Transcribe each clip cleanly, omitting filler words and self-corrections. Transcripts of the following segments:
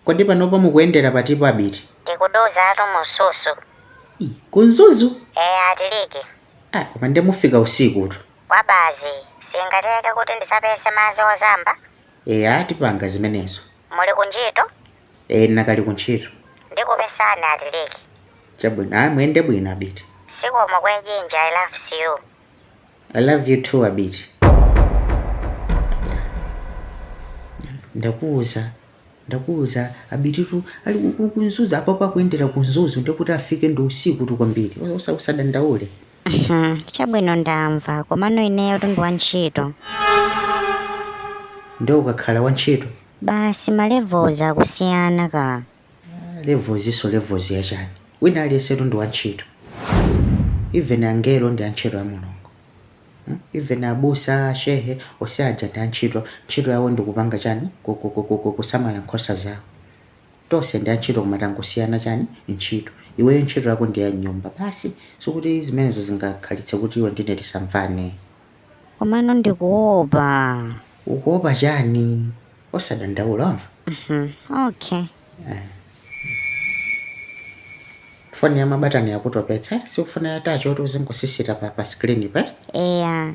Kodi panopa mukuyendera patipo abiti? Ndikudoza ato mususu. Kunzuzu? Atiliki. Koma ndemufika usiku tu. Kwabazi, singateke kuti ndisapese madzi ozamba? Atipanga zimenezo. Muli kuntchito? Nakali kuntchito. Ndikupesani Atiliki. Chabwino, mwende bwino abiti. Sikomo kwenyinja, I love you. I love you too abiti. Ndakuuza abititu ali kunzuzu apo pakuyendera kunzuzu ndikuti afike ndo usiku tu kwambiri. Usadandaule. Chabwino ndamva, komano ineyo ndi wantchito. Ndo ukakhala wantchito? Basi malevels akusiyana ka. Levels yachani. Wina aliyense ndi wantchito. Even angelo ndi antchito a Mulungu. Even abusa, shehe, osaja ndi antchito. Ntchito yawo ndikupanga chani? Kusamala nkhosa zawo. Tonse ndi antchito kumatangosiyana chani? Ntchito. Iweyo ntchito yako ndi ya nyumba. Basi, sokuti zimenezo zingakhalitse kuti iwe ndine tisamvane. Komano ndikuopa. Ukuopa chani? Osadandaula. Okay. Foni ya mabatani yakutopetsa, sikufuna yatacho kuti uzingosisita pa screen pa?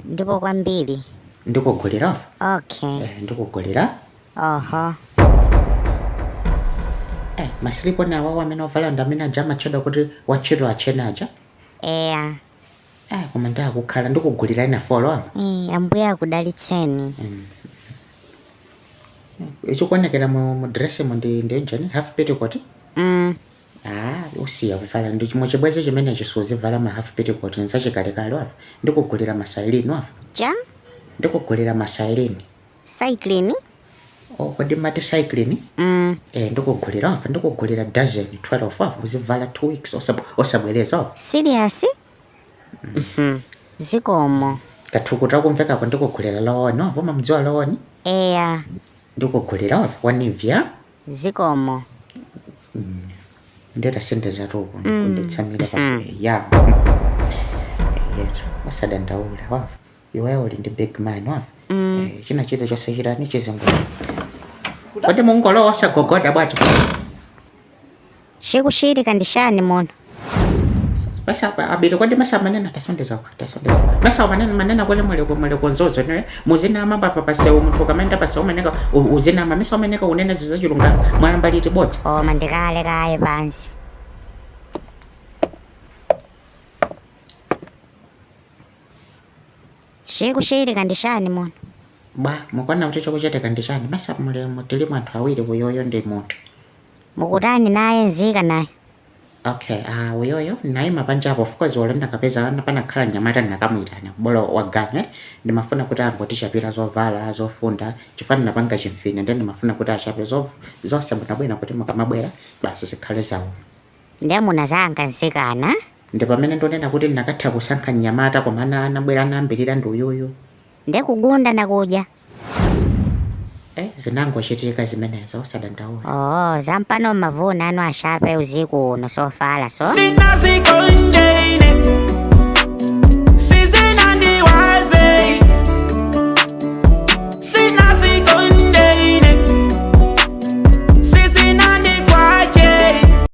Ndipo kwambiri. Ndikugulira? Okay. Ndikugulira? Oho. Masilipo nawo wamene ovala ndamene aja amachedwa kuti wantchito achena aja? Koma ndakukhala ndikugulira ina follow? Ambuye akudalitseni. Ichikuonekera mu dress mu ndi njani? Half petticoat? Usiya kuvala ndi chimwe chibwezi chimene chisuzivala ma half petticoat nsachikalekale wafa. Ndikugulira masailini wafa. Ja? Ndikugulira masailini. Cycling? Kodi mati cycling? Ndikugulira wafa. Ndikugulira dozen 12 wafa. Uzivala 2 weeks osabwereza wafa. Serious? Zikomo. Kathukuta kumveka kwa ndikugulira lawoni wafa. Mumdziwa lawoni? Ndikugulira wafa. Wanivia? Zikomo. Ndeta sendeza roko kunditsamira pa ya. Osadandaula wafa. Iwewe uli ndi big man wafa. China chita chose chirani chizengo. Kodi mungolo osagogoda bwacho. Shikushirika ndishani muno. Basa abiri kodi masamanena tasondeza. Basa manena kodi mule konzozo ne muzina amamba papase umuntu kamenda pasa umeneka uzina amamisa umeneka unene zizachilunga mwamba liti botsa. Mandikale kaye bansi. Shikushirika ndishani muno. Mukwana kuti chokuchiteka ndishani masa mule mutili mwanthu awiri uyoyo ndi munthu. Mukutani naye nzika naye. Okay, uyoyo naye mapanjapo of course wala ndakapeza pana khala nyamata nakamwitana bolo waganya ndimafuna kuti angotichapira zovala zofunda chifana napanga chimfine ndi ndimafuna kuti achape zonse bwinabwina kuti mukamabwera basi zikhale zawo. Ndiye munazanga nzikana? Ndi pamene ndonena kuti ndakatha kusankha nyamata komana anabwera anambirira ndi uyoyo. Ndiye kugunda nakudya. Zinangochitika zimenezo osadandaula. Zampano mavuna anu ashape usiku uno sofala so. Sina sikonde